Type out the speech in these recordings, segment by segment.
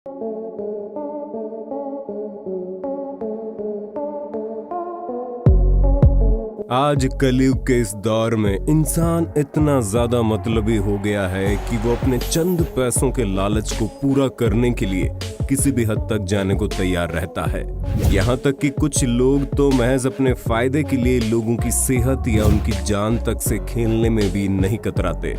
आज कलयुग के इस दौर में इंसान इतना ज्यादा मतलबी हो गया है कि वो अपने चंद पैसों के लालच को पूरा करने के लिए किसी भी हद तक जाने को तैयार रहता है। यहाँ तक कि कुछ लोग तो महज अपने फायदे के लिए लोगों की सेहत या उनकी जान तक से खेलने में भी नहीं कतराते।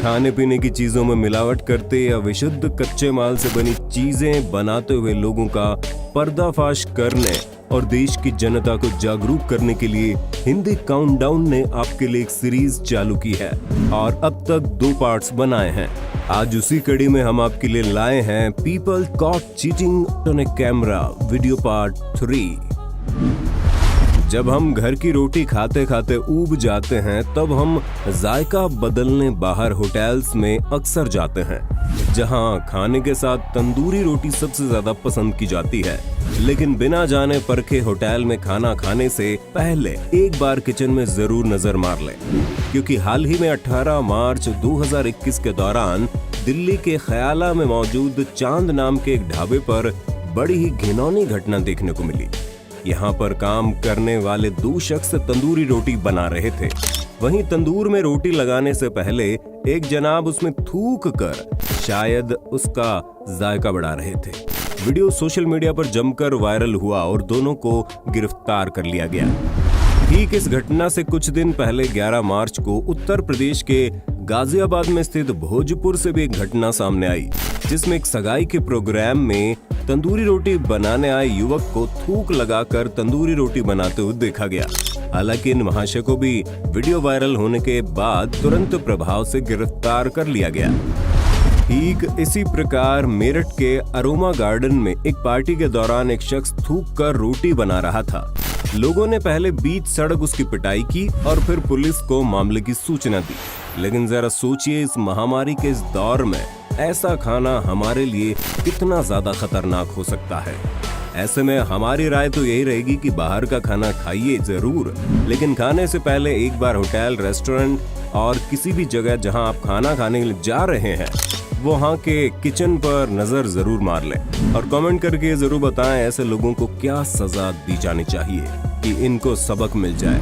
खाने पीने की चीजों में मिलावट करते या विशुद्ध कच्चे माल से बनी चीजें बनाते हुए लोगों का पर्दाफाश करने और देश की जनता को जागरूक करने के लिए हिंदी काउंटडाउन ने आपके लिए एक सीरीज चालू की है और अब तक 2 पार्ट्स बनाए हैं। आज उसी कड़ी में हम आपके लिए लाए हैं people caught cheating on a camera video part 3। जब हम घर की रोटी खाते खाते ऊब जाते हैं तब हम जायका बदलने बाहर होटल्स में अक्सर जाते हैं, जहां खाने के साथ तंदूरी रोटी सबसे ज्यादा पसंद की जाती है। लेकिन बिना जाने परखे होटल में खाना खाने से पहले एक बार किचन में जरूर नजर मार लें, क्योंकि हाल ही में 18 मार्च 2021 के दौरान दिल्ली के ख्याला में मौजूद चांद नाम के एक ढाबे पर बड़ी ही घिनौनी घटना देखने को मिली। यहाँ पर काम करने वाले 2 शख्स तंदूरी रोटी बना रहे थे। वहीं तंदूर में रोटी लगाने से पहले एक जनाब उसमें थूक कर शायद उसका जायका बढ़ा रहे थे। वीडियो सोशल मीडिया पर जमकर वायरल हुआ और दोनों को गिरफ्तार कर लिया गया। ठीक इस घटना से कुछ दिन पहले 11 मार्च को उत्तर प्रदेश के गाजियाबाद में स्थित भोजपुर से भी एक घटना सामने आई, जिसमें एक सगाई के प्रोग्राम में तंदूरी रोटी बनाने आए युवक को थूक लगाकर तंदूरी रोटी बनाते हुए देखा गया। हालांकि इन महाशय को भी वीडियो वायरल होने के बाद तुरंत प्रभाव से गिरफ्तार कर लिया गया। ठीक इसी प्रकार मेरठ के अरोमा गार्डन में एक पार्टी के दौरान एक शख्स थूक कर रोटी बना रहा था। लोगों ने पहले बीच सड़क उसकी पिटाई की और फिर पुलिस को मामले की सूचना दी। लेकिन जरा सोचिए, इस महामारी के इस दौर में ऐसा खाना हमारे लिए कितना ज्यादा खतरनाक हो सकता है। ऐसे में हमारी राय तो यही रहेगी कि बाहर का खाना खाइए जरूर, लेकिन खाने से पहले एक बार होटल, रेस्टोरेंट और किसी भी जगह जहां आप खाना खाने के लिए जा रहे हैं वहां के किचन पर नजर जरूर मार लें और कमेंट करके जरूर बताएं ऐसे लोगों को क्या सजा दी जानी चाहिए कि इनको सबक मिल जाए।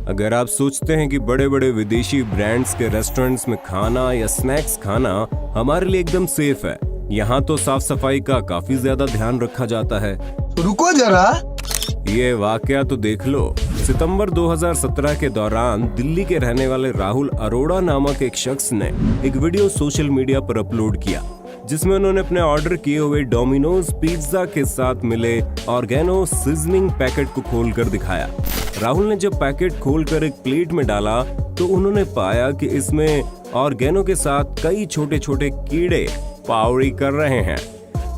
अगर आप सोचते हैं कि बड़े बड़े विदेशी ब्रांड्स के रेस्टोरेंट्स में खाना या स्नैक्स खाना हमारे लिए एकदम सेफ है, यहाँ तो साफ सफाई का काफी ज्यादा ध्यान रखा जाता है। रुको जरा, ये वाकया तो देख लो। सितंबर 2017 के दौरान दिल्ली के रहने वाले राहुल अरोड़ा नामक एक शख्स ने एक वीडियो सोशल मीडिया पर अपलोड किया, जिसमें उन्होंने अपने ऑर्डर किए हुए डोमिनोज पिज्जा के साथ मिले ऑर्गेनो सीजनिंग पैकेट को खोलकर दिखाया। राहुल ने जब पैकेट खोलकर एक प्लेट में डाला तो उन्होंने पाया कि इसमें ऑर्गेनो के साथ कई छोटे छोटे कीड़े पावड़ी कर रहे हैं।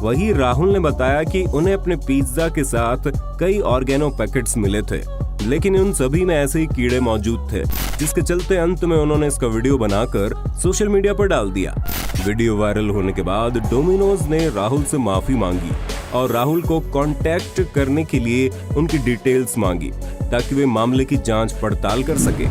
वही राहुल ने बताया कि उन्हें अपने पिज्जा के साथ कई ऑर्गेनो पैकेट्स मिले थे, लेकिन उन सभी में ऐसे ही कीड़े मौजूद थे, जिसके चलते अंत में उन्होंने इसका वीडियो बनाकर सोशल मीडिया पर डाल दिया। वीडियो वायरल होने के बाद डोमिनोज ने राहुल से माफी मांगी और राहुल को कांटेक्ट करने के लिए उनकी डिटेल्स मांगी ताकि वे मामले की जांच पड़ताल कर सके।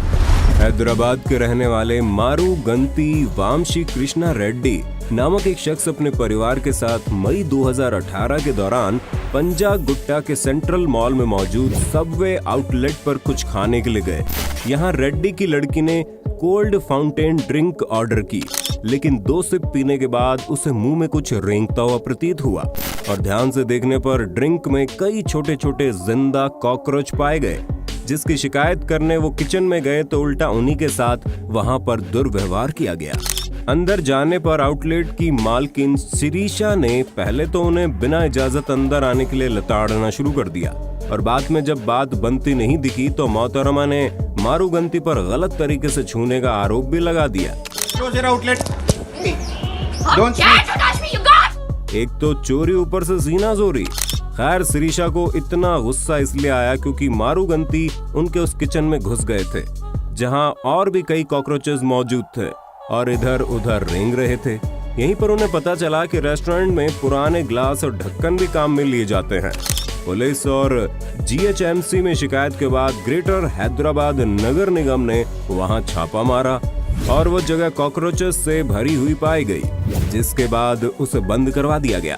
हैदराबाद के रहने वाले मारू गंती वामशी कृष्णा रेड्डी नामक एक शख्स अपने परिवार के साथ मई 2018 के दौरान पंजा गुट्टा के सेंट्रल मॉल में मौजूद सबवे आउटलेट पर कुछ खाने के लिए गए। यहाँ रेड्डी की लड़की ने कोल्ड फाउंटेन ड्रिंक ऑर्डर की, लेकिन 2 सिप पीने के बाद उसे मुंह में कुछ रेंगता हुआ प्रतीत हुआ और ध्यान से देखने पर ड्रिंक में कई छोटे छोटे जिंदा कॉकरोच पाए गए। जिसकी शिकायत करने वो किचन में गए तो उल्टा उन्हीं के साथ वहां पर दुर्व्यवहार किया गया। अंदर जाने पर आउटलेट की मालकिन शिरीषा ने पहले तो उन्हें बिना इजाजत अंदर आने के लिए लताड़ना शुरू कर दिया और बाद में जब बात बनती नहीं दिखी तो मोहतरमा ने मारूगंती पर गलत तरीके से छूने का आरोप भी लगा दिया। एक तो चोरी ऊपर से जीना जोरी। खैर, शिरीषा को इतना गुस्सा इसलिए आया क्योंकि मारूगंती उनके उस किचन में घुस गए थे, जहां और भी कई कॉकरोचेस मौजूद थे और इधर उधर रेंग रहे थे। यहीं पर उन्हें पता चला कि रेस्टोरेंट में पुराने ग्लास और ढक्कन भी काम में लिए जाते हैं। पुलिस और GHMC में शिकायत के बाद ग्रेटर हैदराबाद नगर निगम ने वहां छापा मारा और वो जगह कॉकरोचेस से भरी हुई पाई गई, जिसके बाद उसे बंद करवा दिया गया।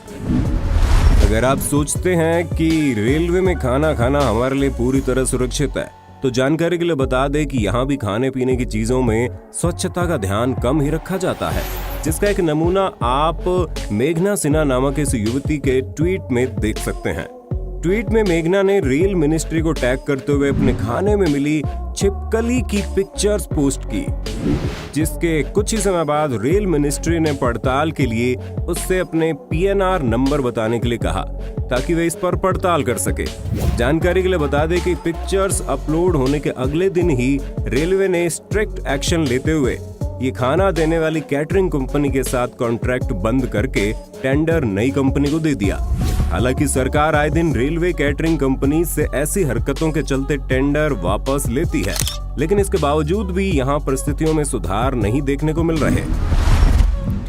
अगर आप सोचते हैं कि रेलवे में खाना खाना हमारे लिए पूरी तरह सुरक्षित है, तो जानकारी के लिए बता दें कि यहाँ भी खाने पीने की चीजों में स्वच्छता का ध्यान कम ही रखा जाता है, जिसका एक नमूना आप मेघना सिन्हा नामक इस युवती के ट्वीट में देख सकते हैं। ट्वीट में मेघना ने रेल मिनिस्ट्री को टैग करते हुए अपने खाने में मिली छिपकली की पिक्चर्स पोस्ट की, जिसके कुछ ही समय बाद रेल मिनिस्ट्री ने पड़ताल के लिए उससे अपने PNR नंबर बताने के लिए कहा, ताकि वे इस पर पड़ताल कर सके। जानकारी के लिए बता दें कि पिक्चर्स अपलोड होने के अगले दिन ही रेलवे ने स्ट्रिक्ट एक्शन लेते हुए ये खाना देने वाली कैटरिंग कंपनी के साथ कॉन्ट्रैक्ट बंद करके टेंडर नई कंपनी को दे दिया। हालांकि सरकार आए दिन रेलवे कैटरिंग कंपनी से ऐसी हरकतों के चलते टेंडर वापस लेती है, लेकिन इसके बावजूद भी यहाँ परिस्थितियों में सुधार नहीं देखने को मिल रहे।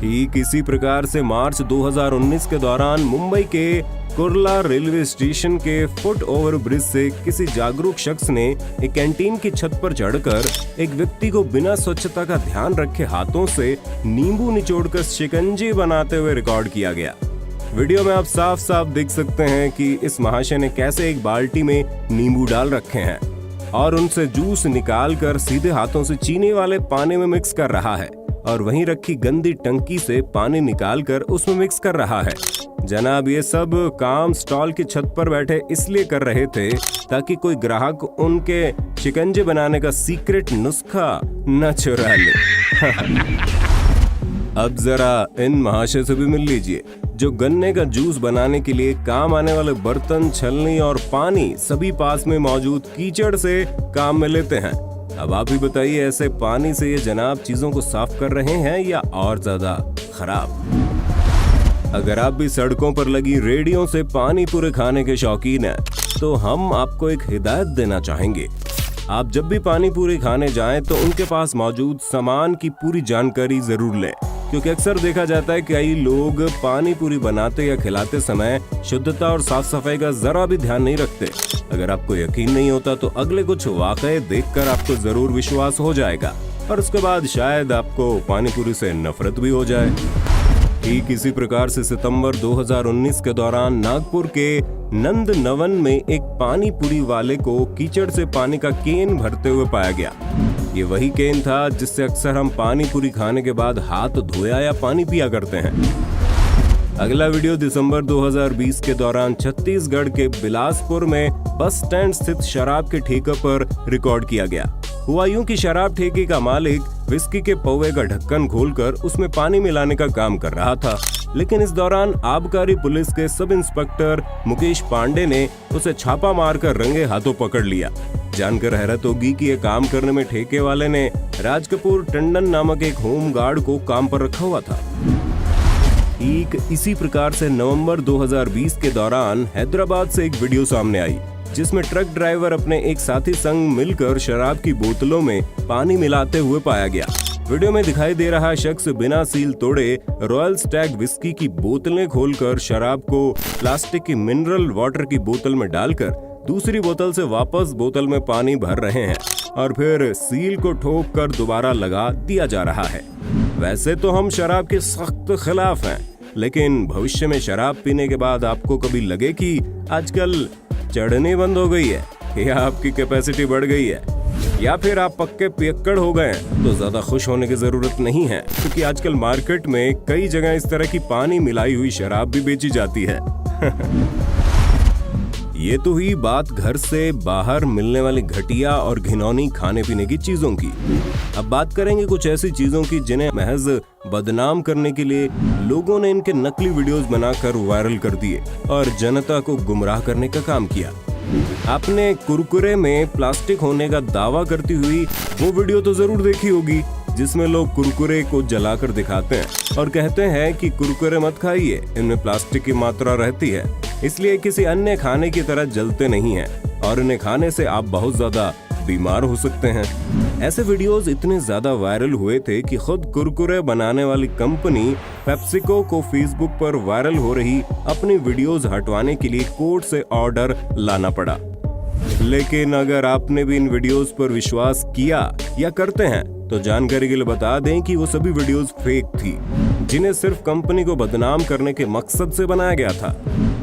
ठीक इसी प्रकार से मार्च 2019 के दौरान मुंबई के कुर्ला रेलवे स्टेशन के फुट ओवर ब्रिज से किसी जागरूक शख्स ने एक कैंटीन की छत पर चढ़कर एक व्यक्ति को बिना स्वच्छता का ध्यान रखे हाथों से नींबू निचोड़कर शिकंजी बनाते हुए रिकॉर्ड किया गया। वीडियो में आप साफ साफ देख सकते हैं कि इस महाशय ने कैसे एक बाल्टी में नींबू डाल रखे हैं और उनसे जूस निकालकर सीधे हाथों से चीनी वाले पानी में मिक्स कर रहा है और वहीं रखी गंदी टंकी से पानी निकालकर उसमें मिक्स कर रहा है। जनाब, ये सब काम स्टॉल की छत पर बैठे इसलिए कर रहे थे ताकि कोई ग्राहक उनके शिकंजे बनाने का सीक्रेट नुस्खा न चुरा ले। अब जरा इन महाशय से भी मिल लीजिए, जो गन्ने का जूस बनाने के लिए काम आने वाले बर्तन, छलनी और पानी सभी पास में मौजूद कीचड़ से काम में लेते हैं। अब आप ही बताइए, ऐसे पानी से ये जनाब चीजों को साफ कर रहे हैं या और ज्यादा खराब? अगर आप भी सड़कों पर लगी रेडियों से पानी पूरी खाने के शौकीन हैं, तो हम आपको एक हिदायत देना चाहेंगे। आप जब भी पानी पूरी खाने जाएं तो उनके पास मौजूद सामान की पूरी जानकारी जरूर लें, क्योंकि अक्सर देखा जाता है कि कई लोग पानी पूरी बनाते या खिलाते समय शुद्धता और साफ सफाई का जरा भी ध्यान नहीं रखते। अगर आपको यकीन नहीं होता तो अगले कुछ वाकये देखकर आपको जरूर विश्वास हो जाएगा और उसके बाद शायद आपको पानी पूरी से नफरत भी हो जाए। ठीक इसी प्रकार से सितंबर 2019 के दौरान नागपुर के नंद नवन में एक पानी पूरी वाले को कीचड़ से पानी का केन भरते हुए पाया गया। ये वही केन था जिससे अक्सर हम पानी पूरी खाने के बाद हाथ धोया या पानी पिया करते हैं। अगला वीडियो दिसंबर 2020 के दौरान छत्तीसगढ़ के बिलासपुर में बस स्टैंड स्थित शराब के ठेके पर रिकॉर्ड किया गया। हुआ यूं कि शराब ठेके का मालिक विस्की के पौवे का ढक्कन खोलकर उसमें पानी मिलाने का काम कर रहा था, लेकिन इस दौरान आबकारी पुलिस के सब इंस्पेक्टर मुकेश पांडे ने उसे छापा मारकर रंगे हाथों पकड़ लिया। जानकर हैरत होगी कि ये काम करने में ठेके वाले ने राज कपूर टंडन नामक एक होम गार्ड को काम पर रखा हुआ था। ठीक इसी प्रकार से नवंबर 2020 के दौरान हैदराबाद से एक वीडियो सामने आई, जिसमें ट्रक ड्राइवर अपने एक साथी संग मिलकर शराब की बोतलों में पानी मिलाते हुए पाया गया। वीडियो में दिखाई दे रहा शख्स बिना सील तोड़े रॉयल स्टैग विस्की की बोतलें खोलकर शराब को प्लास्टिक की मिनरल वाटर की बोतल में डालकर दूसरी बोतल से वापस बोतल में पानी भर रहे हैं और फिर सील को ठोक कर दोबारा लगा दिया जा रहा है। वैसे तो हम शराब के सख्त खिलाफ हैं, लेकिन भविष्य में शराब पीने के बाद आपको कभी लगे कि आजकल चढ़नी बंद हो गई है या आपकी कैपेसिटी बढ़ गई है या फिर आप पक्के पियक्कड़ हो गए हैं, तो ज्यादा खुश होने की जरूरत नहीं है, क्योंकि आजकल मार्केट में कई जगह इस तरह की पानी मिलाई हुई शराब भी बेची जाती है। ये तो हुई बात घर से बाहर मिलने वाली घटिया और घिनौनी खाने पीने की चीजों की। अब बात करेंगे कुछ ऐसी चीजों की जिन्हें महज बदनाम करने के लिए लोगों ने इनके नकली वीडियोस बनाकर वायरल कर दिए और जनता को गुमराह करने का काम किया। आपने कुरकुरे में प्लास्टिक होने का दावा करती हुई वो वीडियो तो जरूर देखी होगी, जिसमें लोग कुरकुरे को जलाकर दिखाते हैं और कहते हैं कि कुरकुरे मत खाइए, इनमें प्लास्टिक की मात्रा रहती है, इसलिए किसी अन्य खाने की तरह जलते नहीं हैं और इन्हें खाने से आप बहुत ज्यादा बीमार हो सकते हैं। ऐसे वीडियोस इतने ज्यादा वायरल हुए थे कि खुद कुरकुरे बनाने वाली कंपनी पेप्सिको को फेसबुक पर वायरल हो रही अपनी वीडियोस हटवाने के लिए कोर्ट से ऑर्डर लाना पड़ा। लेकिन अगर आपने भी इन वीडियोस पर विश्वास किया या करते हैं तो जानकारी के लिए बता दें कि वो सभी वीडियोस फेक थी, जिन्हें सिर्फ कंपनी को बदनाम करने के मकसद से बनाया गया था।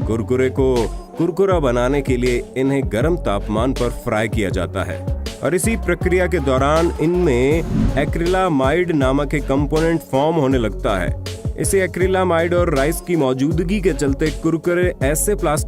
कुरकुरे को कुरकुरा बनाने के लिए इन्हें गर्म तापमान पर फ्राई किया जाता है और इसी प्रक्रिया के दौरान इनमें एक्रिलामाइड नामक एक कंपोनेंट फॉर्म होने लगता है। इसे एक्रिलामाइड और राइस की मौजूदगी के चलते कुरकुरे ऐसे प्लास्टिक